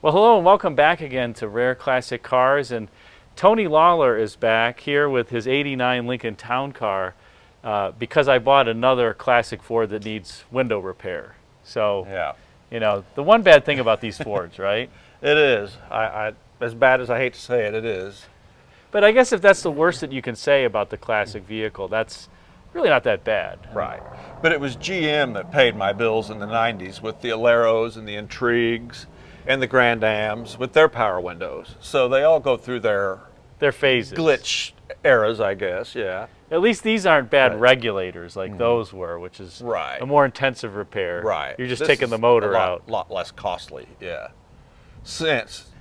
Well, hello and welcome back again to Rare Classic Cars. And Tony Lawler is back here with his '89 Lincoln Town Car because I bought another classic Ford that needs window repair. So, Yeah, you know, the one bad thing about these Fords, right? it is. As bad as I hate to say it, it is. But I guess if that's the worst that you can say about the classic vehicle, that's really not that bad. Right. But it was GM that paid my bills in the 90s with the Aleros and the Intrigues and the Grand Ams with their power windows. So they all go through their Phases. glitch eras, I guess, yeah. At least these aren't bad Right. regulators like those were, which is Right. a more intensive repair. Right. You're just This taking is the motor a out. lot less costly, yeah. Since,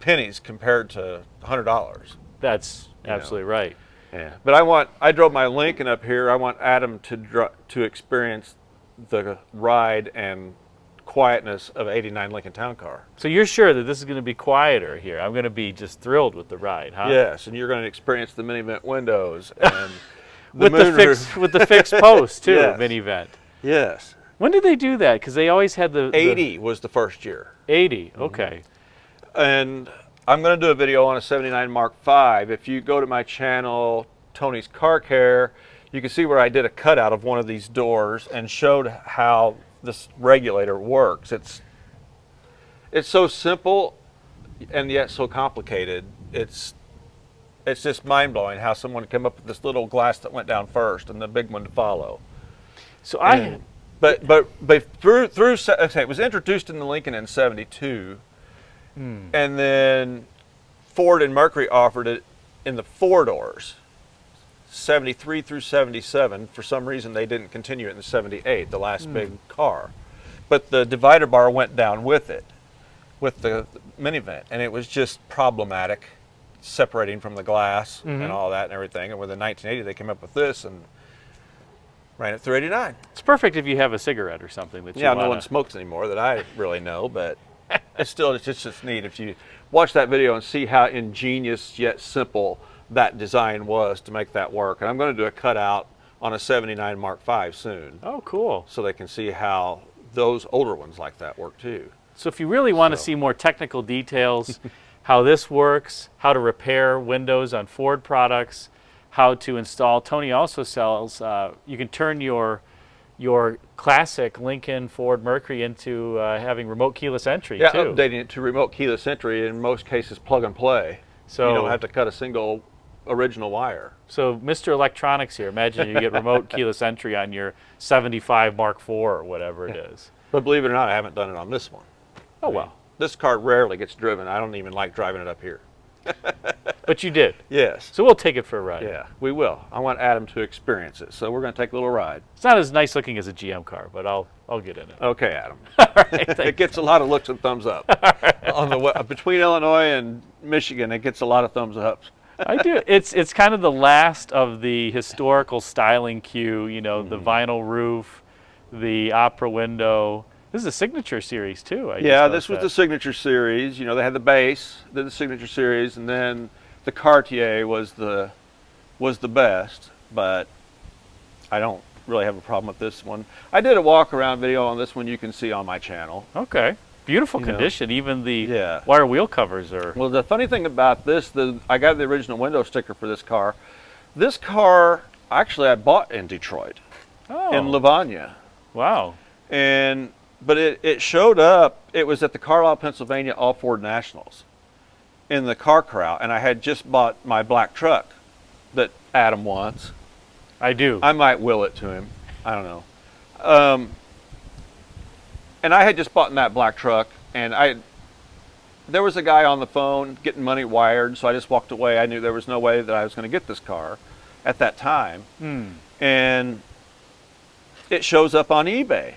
pennies compared to $100. That's absolutely right. Yeah, but I drove my Lincoln up here. I want Adam to experience the ride and quietness of '89 Lincoln Town Car. So you're sure that this is going to be quieter here? I'm going to be just thrilled with the ride, huh? Yes, and you're going to experience the mini vent windows and with the fixed post too, Yes. mini vent. Yes. When did they do that? Because they always had the 80 was the first year. 80. Okay. And I'm going to do a video on a '79 Mark V. If you go to my channel, Tony's Car Care, you can see where I did a cutout of one of these doors and showed how this regulator works. It's so simple and yet so complicated. It's just mind-blowing how someone came up with this little glass that went down first and the big one to follow. So But it was introduced in the Lincoln in '72, and then Ford and Mercury offered it in the four doors, '73 through '77. For some reason, they didn't continue it in '78, the last big car. But the divider bar went down with it, with the minivan, and it was just problematic, separating from the glass and all that and everything. And within 1980, they came up with this and ran it through '89. it's perfect if you have a cigarette or something that you Yeah, wanna... no one smokes anymore that I really know, but it's just neat if you watch that video and see how ingenious yet simple that design was to make that work. And I'm going to do a cutout on a '79 Mark V soon, Oh, cool. so they can see how those older ones like that work too. So if you really want to So- see more technical details, how this works, how to repair windows on Ford products, how to install, Tony also sells, you can turn your classic Lincoln, Ford, Mercury into having remote keyless entry Yeah, too. updating it to remote keyless entry, in most cases plug and play. So You don't have to cut a single original wire. So Mr. Electronics here, imagine you get remote keyless entry on your '75 Mark IV or whatever it is. But believe it or not, I haven't done it on this one. Oh well, This car rarely gets driven. I don't even like driving it up here. but you did. Yes. So we'll take it for a ride. Yeah, we will. I want Adam to experience it, so we're going to take a little ride. It's not as nice looking as a GM car, but I'll get in it. Okay, Adam. Right, It gets a lot of looks and thumbs up. On the between Illinois and Michigan, it gets a lot of thumbs ups. I do. It's kind of the last of the historical styling cue. You know, the vinyl roof, the opera window. This is a signature series too. Yeah, this was the Signature Series. You know, they had the base, then the Signature Series, and then the Cartier was the best. But I don't really have a problem with this one. I did a walk around video on this one. You can see on my channel. Okay. Beautiful You know. condition. Even the Yeah. wire wheel covers are. Well, the funny thing about this, I got the original window sticker for this car. This car, actually, I bought in Detroit, Oh. in Livonia. Wow. But it showed up, it was at the Carlisle, Pennsylvania All Ford Nationals in the car corral, and I had just bought my black truck that Adam wants. I do. I might will it to him. I don't know. And I had just bought that black truck, and there was a guy on the phone getting money wired, so I just walked away. I knew there was no way that I was going to get this car at that time. And it shows up on eBay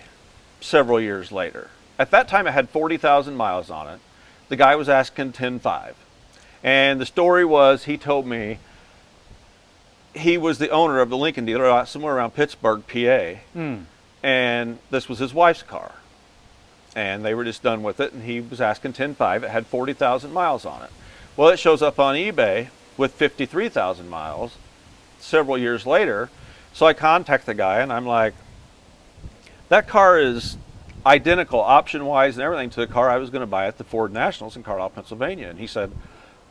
several years later. At that time, it had 40,000 miles on it. The guy was asking $10,500. And the story was, he told me he was the owner of the Lincoln dealer somewhere around Pittsburgh, PA. And this was his wife's car. And they were just done with it, and he was asking $10,500. It had 40,000 miles on it. Well, it shows up on eBay with 53,000 miles several years later. So I contact the guy, and I'm like, that car is identical option-wise and everything to the car I was going to buy at the Ford Nationals in Carlisle, Pennsylvania. And he said,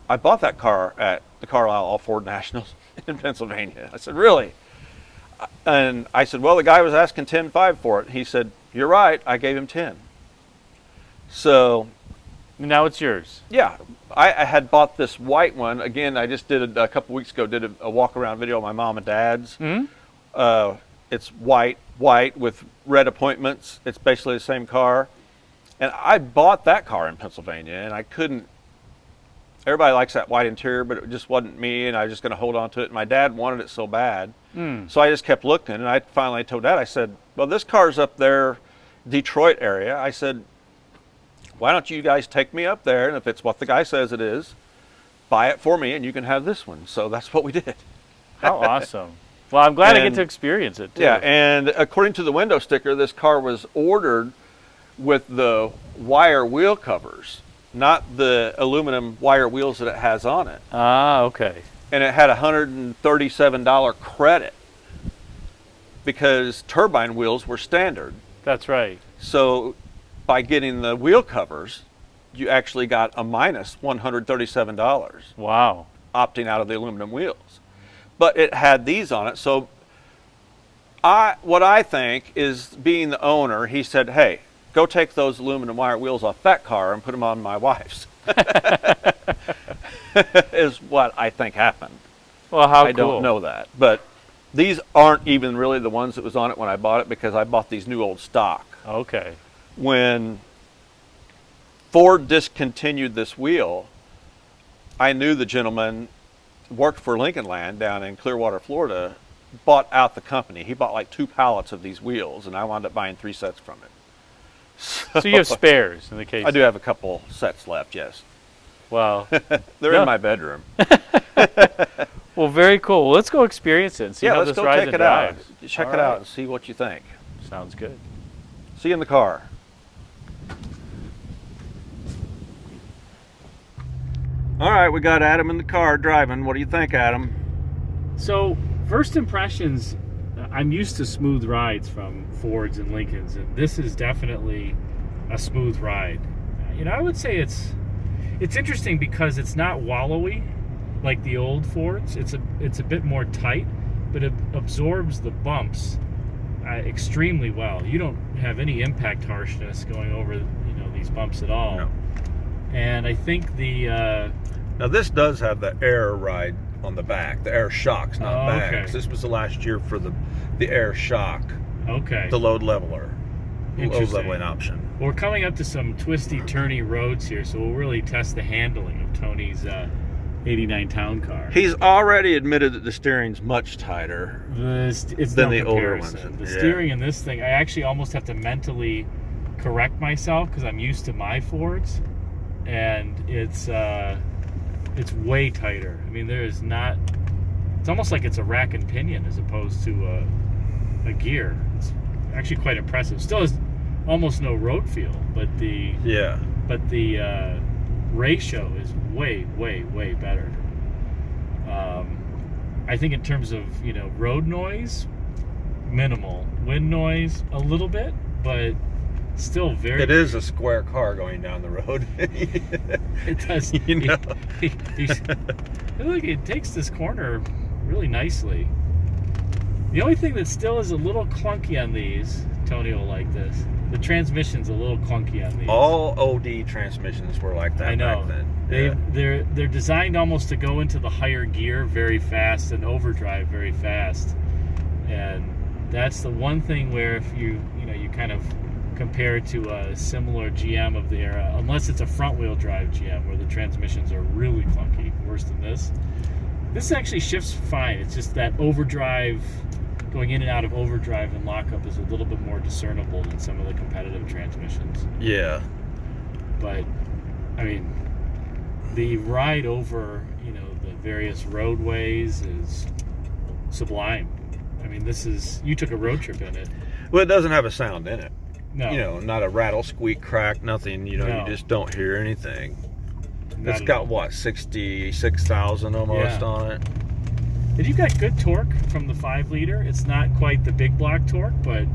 I bought that car at the Carlisle Ford Nationals in Pennsylvania. I said, really? And I said, well, the guy was asking 10.5 for it. He said, you're right. I gave him 10. So now it's yours. yeah, I had bought this white one. Again, I just did a couple weeks ago, did a walk-around video of my mom and dad's. Mm-hmm. It's white with red appointments. It's basically the same car. And I bought that car in Pennsylvania, and I couldn't. Everybody likes that white interior, but it just wasn't me, and I was just going to hold on to it. My dad wanted it so bad. So I just kept looking, and I finally told Dad, I said, well, this car's up there, Detroit area. I said, why don't you guys take me up there, and if it's what the guy says it is, buy it for me, and you can have this one. So that's what we did. How awesome. Well, I'm glad I get to experience it, too. Yeah, and according to the window sticker, this car was ordered with the wire wheel covers, not the aluminum wire wheels that it has on it. Ah, okay. And it had a $137 credit because turbine wheels were standard. That's right. So by getting the wheel covers, you actually got a minus $137. Wow. Opting out of the aluminum wheels. But it had these on it. So what I think is, being the owner, he said, hey, go take those aluminum wire wheels off that car and put them on my wife's. Is what I think happened. Well, how cool. I don't know that. But these aren't even really the ones that was on it when I bought it, because I bought these new old stock. Okay. When Ford discontinued this wheel, I knew the gentleman worked for Lincoln Land down in Clearwater, Florida, bought out the company. He bought like 2 pallets of these wheels, and I wound up buying 3 sets from it. So you have spares in the case? I do have a couple sets left, yes. Wow. They're in my bedroom. Well, very cool. Well, let's go experience it and see yeah, how let's this go rides check and it out. drives. Check All it out right. and see what you think. Sounds good. See you in the car. All right, we got Adam in the car driving. What do you think, Adam? So, first impressions, I'm used to smooth rides from Fords and Lincolns, and this is definitely a smooth ride. You know, I would say it's interesting because it's not wallowy like the old Fords. It's a bit more tight, but it absorbs the bumps extremely well. You don't have any impact harshness going over these bumps at all. No. And I think the now this does have the air ride on the back, the air shocks, not bags. okay. This was the last year for the air shock, okay, the load leveler, load Interesting. leveling option. We're coming up to some twisty, turny roads here, so we'll really test the handling of Tony's 89 Town Car. He's already admitted that the steering's much tighter It's than no the older comparison. ones. The Yeah. steering in this thing, I actually almost have to mentally correct myself because I'm used to my Fords, and it's way tighter. I mean, there is not. It's almost like it's a rack and pinion as opposed to a gear. It's actually quite impressive. Still has almost no road feel, but the ratio is way better. I think in terms of road noise, minimal. Wind noise, a little bit, but still very. It is a square car going down the road. It does. Look, it takes this corner really nicely. The only thing that still is a little clunky on these, Tony will like this. The transmission's a little clunky on these. All OD transmissions were like that. I know. Back then. They're designed almost to go into the higher gear very fast and overdrive very fast, and that's the one thing where if you kind of compare it to a similar GM of the era, unless it's a front-wheel drive GM where the transmissions are really clunky, worse than this. This actually shifts fine. It's just that overdrive, going in and out of overdrive and lockup is a little bit more discernible than some of the competitive transmissions. Yeah. But, I mean, the ride over, the various roadways is sublime. I mean, you took a road trip in it. Well, it doesn't have a sound in it. No. Not a rattle, squeak, crack, nothing. You No. just don't hear anything. Not It's at got all. what, 66,000 almost Yeah. on it. And you got good torque from the 5-liter. It's not quite the big block torque, but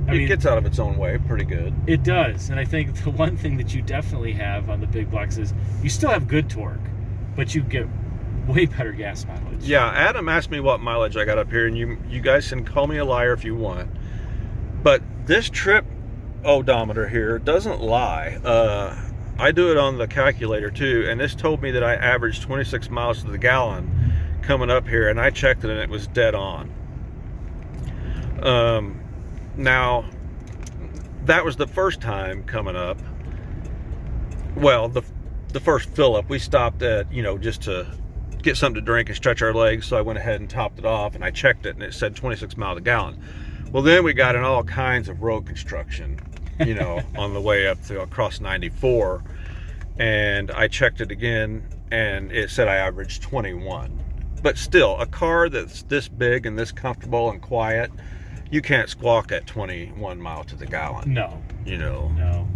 It gets out of its own way pretty good. It does, and I think the one thing that you definitely have on the big blocks is you still have good torque, but you get way better gas mileage. Yeah, Adam asked me what mileage I got up here, and you guys can call me a liar if you want, but this trip odometer here doesn't lie. I do it on the calculator too, and this told me that I averaged 26 miles to the gallon coming up here, and I checked it and it was dead on. Now, that was the first time coming up. Well, the first fill up, we stopped at, just to get something to drink and stretch our legs, so I went ahead and topped it off, and I checked it and it said 26 miles a gallon. Well, then we got in all kinds of road construction, on the way up to across 94, and I checked it again and it said I averaged 21. But still, a car that's this big and this comfortable and quiet, you can't squawk at 21 miles to the gallon. No. No.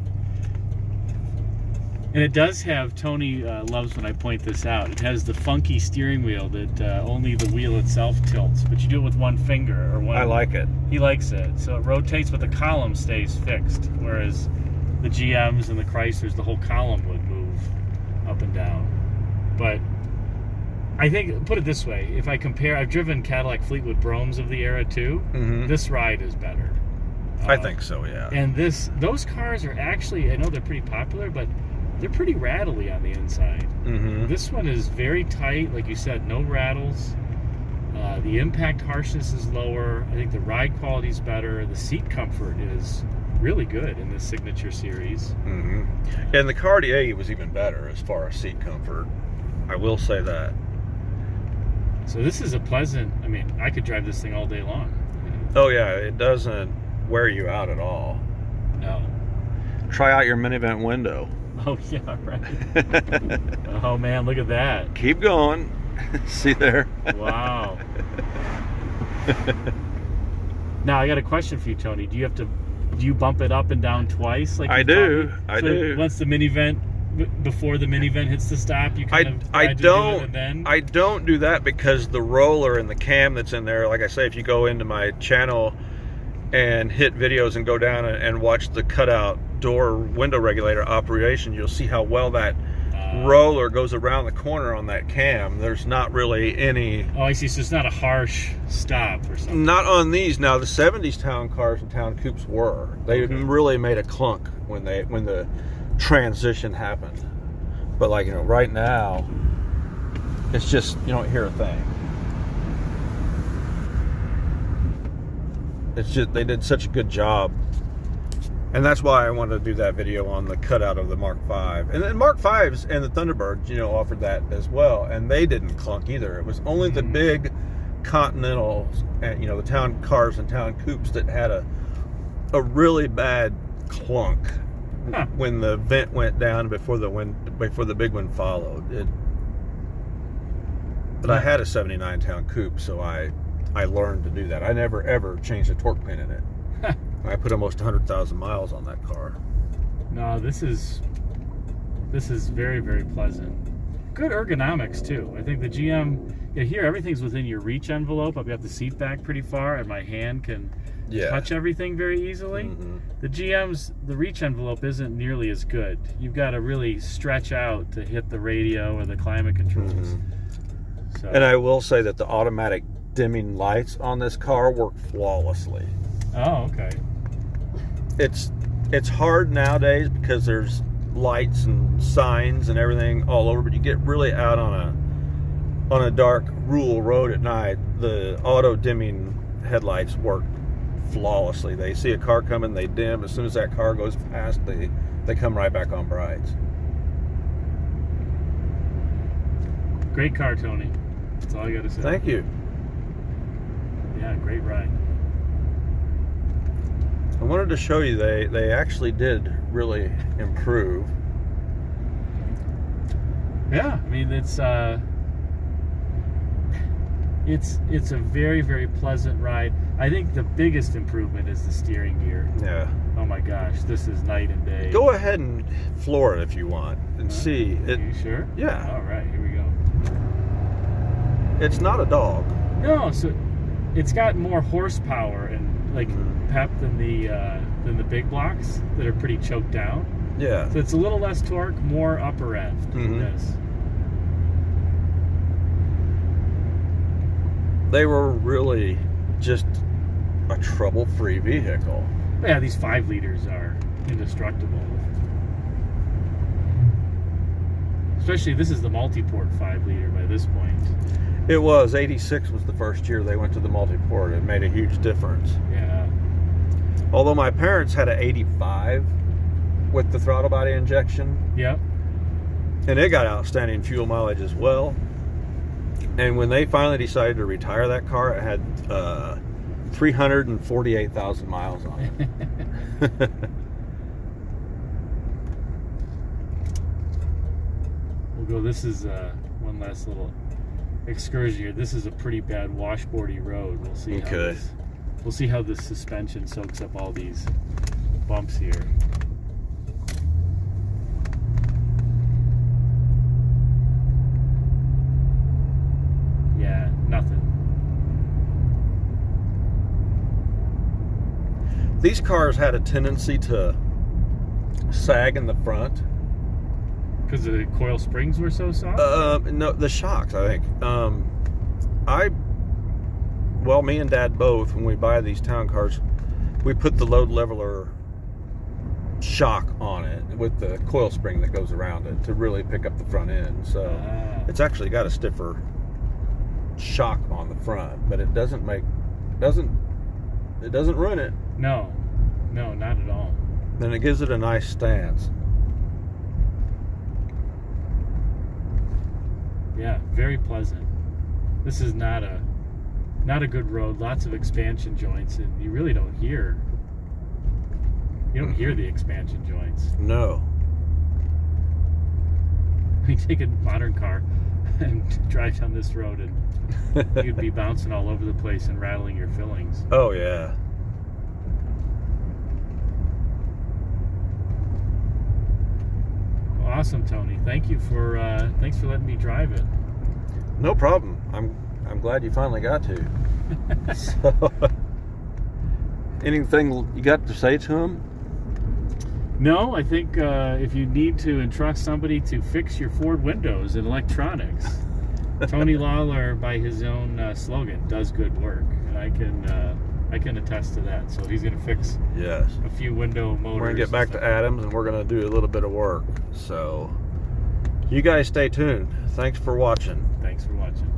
And it does have, Tony loves when I point this out, it has the funky steering wheel that only the wheel itself tilts, but you do it with one finger or one. I like it. He likes it. So it rotates, but the column stays fixed, whereas the GMs and the Chryslers, the whole column would move up and down. But I think, put it this way, if I compare, I've driven Cadillac Fleetwood Bromes of the era too. Mm-hmm. This ride is better. I think so, yeah. And those cars are actually, I know they're pretty popular, but they're pretty rattly on the inside. Mm-hmm. This one is very tight, like you said, no rattles. The impact harshness is lower. I think the ride quality is better. The seat comfort is really good in this Signature Series. Mm-hmm. And the Cartier was even better as far as seat comfort. I will say that. So this is a pleasant, I could drive this thing all day long. Oh yeah, it doesn't wear you out at all. No. Try out your minivan window. Oh yeah, right. Oh man, look at that. Keep going. See there? Wow. Now I got a question for you, Tony. Do you bump it up and down twice? Like I do. I do. Once the minivan, before the minivan hits the stop, you I don't do that because the roller and the cam that's in there, like I say, if you go into my channel and hit videos and go down and watch the cutout door window regulator operation, you'll see how well that roller goes around the corner on that cam. There's not really any... Oh, I see. So it's not a harsh stop or something. Not on these. Now, the 70s town cars and town coupes were. They really made a clunk when the transition happened. But like, right now, it's just, you don't hear a thing. It's just, they did such a good job. And that's why I wanted to do that video on the cutout of the Mark V. And then Mark V's and the Thunderbirds, offered that as well. And they didn't clunk either. It was only the big Continentals, and, the town cars and town coupes that had a really bad clunk when the vent went down before the big one followed. But I had a 79 town coupe, so I learned to do that. I never ever changed a torque pin in it. I put almost 100,000 miles on that car. No, this is very, very pleasant. Good ergonomics too. I think the GM, here everything's within your reach envelope. I've got the seat back pretty far, and my hand can touch everything very easily. Mm-hmm. The GM's, the reach envelope isn't nearly as good. You've got to really stretch out to hit the radio or the climate controls. Mm-hmm. So. And I will say that the automatic dimming lights on this car work flawlessly. Oh, okay. It's hard nowadays because there's lights and signs and everything all over, but you get really out on a dark rural road at night, the auto dimming headlights work flawlessly. They see a car coming, they dim. As soon as that car goes past, they come right back on brights. Great car, Tony. That's all I got to say. Thank you. Yeah, great ride. I wanted to show you they actually did really improve. Yeah, it's a very, very pleasant ride. I think the biggest improvement is the steering gear. Yeah. Oh my gosh, this is night and day. Go ahead and floor it if you want and see. Are you sure? Yeah. All right, here we go. It's not a dog. No, so it's got more horsepower and like pep than the big blocks that are pretty choked down. Yeah. So it's a little less torque, more upper end in this. They were really just a trouble-free vehicle. Yeah, these 5 liters are indestructible. Especially, this is the multi-port 5 liter by this point. It was. 86 was the first year they went to the multi-port. It made a huge difference. Yeah. Although my parents had an 85 with the throttle body injection. Yep. And it got outstanding fuel mileage as well. And when they finally decided to retire that car, it had 348,000 miles on it. We'll go, this is one last little excursion here. This is a pretty bad washboardy road. We'll see we'll see how the suspension soaks up all these bumps here. Yeah, nothing. These cars had a tendency to sag in the front. Because the coil springs were so soft? No, the shocks, I think. Well, me and Dad both, when we buy these town cars, we put the load leveler shock on it with the coil spring that goes around it to really pick up the front end. So it's actually got a stiffer shock on the front, but it doesn't ruin it. No, not at all. And it gives it a nice stance. Yeah, very pleasant. This is not a good road. Lots of expansion joints, and you really don't hear. You don't hear the expansion joints. No. You take a modern car and drive down this road, and you'd be bouncing all over the place and rattling your fillings. Oh yeah. Awesome, Tony. Thanks for letting me drive it. No problem. I'm glad you finally got to. So, anything you got to say to him? No, I think if you need to entrust somebody to fix your Ford windows and electronics, Tony Lawler, by his own slogan, does good work, and I can attest to that. So he's going to fix a few window motors. We're going to get back to Adams, and we're going to do a little bit of work. So you guys stay tuned. Thanks for watching. Thanks for watching.